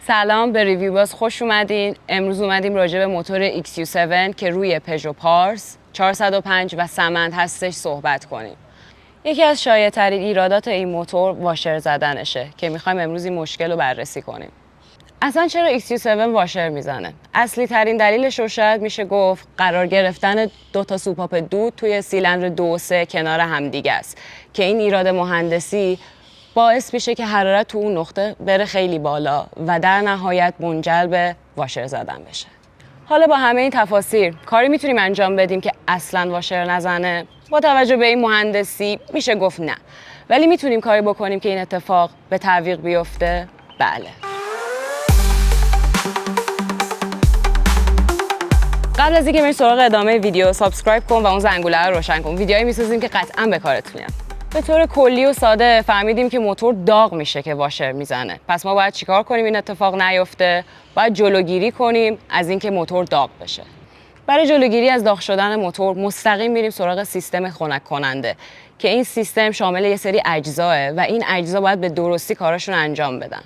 سلام، به ریویو باز خوش اومدین. امروز اومدیم راجع به موتور XU7 که روی پژو پارس 405 و سمند هستش صحبت کنیم. یکی از شایع‌ترین ایرادات این موتور واشر زدنشه که میخوایم امروز این مشکل رو بررسی کنیم. اصلا چرا XU7 واشر میزنه؟ اصلی ترین دلیلش رو شاید میشه گفت قرار گرفتن دو تا سوپاپ دود توی سیلندر 2 و 3 کنار همدیگه است که این ایراد مهندسی باعث میشه که حرارت تو اون نقطه بره خیلی بالا و در نهایت منجر به واشر زدن بشه. حالا با همه این تفاصیل کاری میتونیم انجام بدیم که اصلا واشر نزنه؟ با توجه به این مهندسی میشه گفت نه. ولی میتونیم کاری بکنیم که این اتفاق به تعویق بیفته؟ بله. قبل از اینکه بریم سراغ ادامه ویدیو، سابسکرایب کن و اون زنگوله رو روشن کن. ویدیوهایی میسازیم که قطعا به کارت میاد. به طور کلی و ساده فهمیدیم که موتور داغ میشه که واشر میزنه. پس ما باید چیکار کنیم این اتفاق نیفته؟ باید جلوگیری کنیم از اینکه موتور داغ بشه. برای جلوگیری از داغ شدن موتور مستقیم میریم سراغ سیستم خنک کننده که این سیستم شامل یه سری اجزاه و این اجزا باید به درستی کاراشون انجام بدن.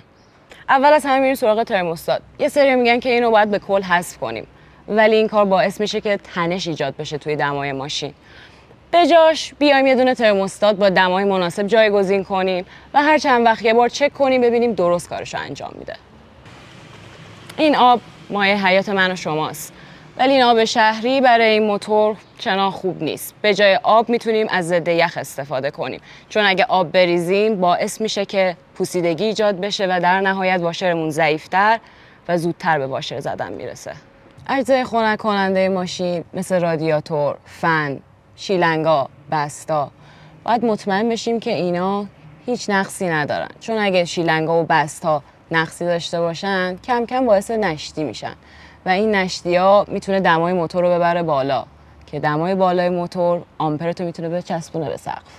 اول از همه میریم سراغ ترموستات. یه سری میگن که اینو باید به کل حذف کنیم، ولی این کار باعث میشه که تنش ایجاد بشه توی دمای ماشین. به جاش بیایم یه دونه ترموستات با دمای مناسب جایگزین کنیم و هر چند وقت یه بار چک کنیم ببینیم درست کارشو انجام میده. این آب مایه حیات من و شماست، ولی این آب شهری برای این موتور چنان خوب نیست. به جای آب میتونیم از ضد یخ استفاده کنیم، چون اگه آب بریزیم باعث میشه که پوسیدگی ایجاد بشه و در نهایت واشرمون ضعیف‌تر و زودتر به واشر زدن میرسه. اجزای خنک کننده ماشین مثل رادیاتور، فن، شیلنگا، بستا باید مطمئن بشیم که اینا هیچ نقصی ندارن، چون اگه شیلنگا و بستا نقصی داشته باشن کم کم باعث نشتی میشن و این نشتی ها میتونه دمای موتور رو ببره بالا که دمای بالای موتور آمپرتو میتونه بچسبونه به سقف.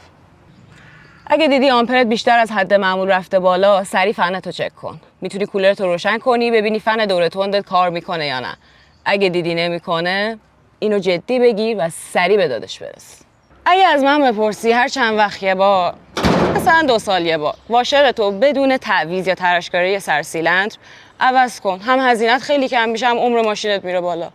اگه دیدی آمپرت بیشتر از حد معمول رفته بالا، سریع فنتو چک کن. میتونی کولرتو روشن کنی ببینی فن دور تندت کار میکنه یا نه. اگه دیدی نمیکنه اینو جدی بگیر و سریع به دادش برس. اگه از من بپرسی هر چند وقت یه بار، مثلا 2 سال یه بار، واشرتو بدون تعویض یا تراشکاری سر سیلندر عوض کن. هم هزینه‌ت خیلی کم میشه، هم عمر ماشینت میره بالا.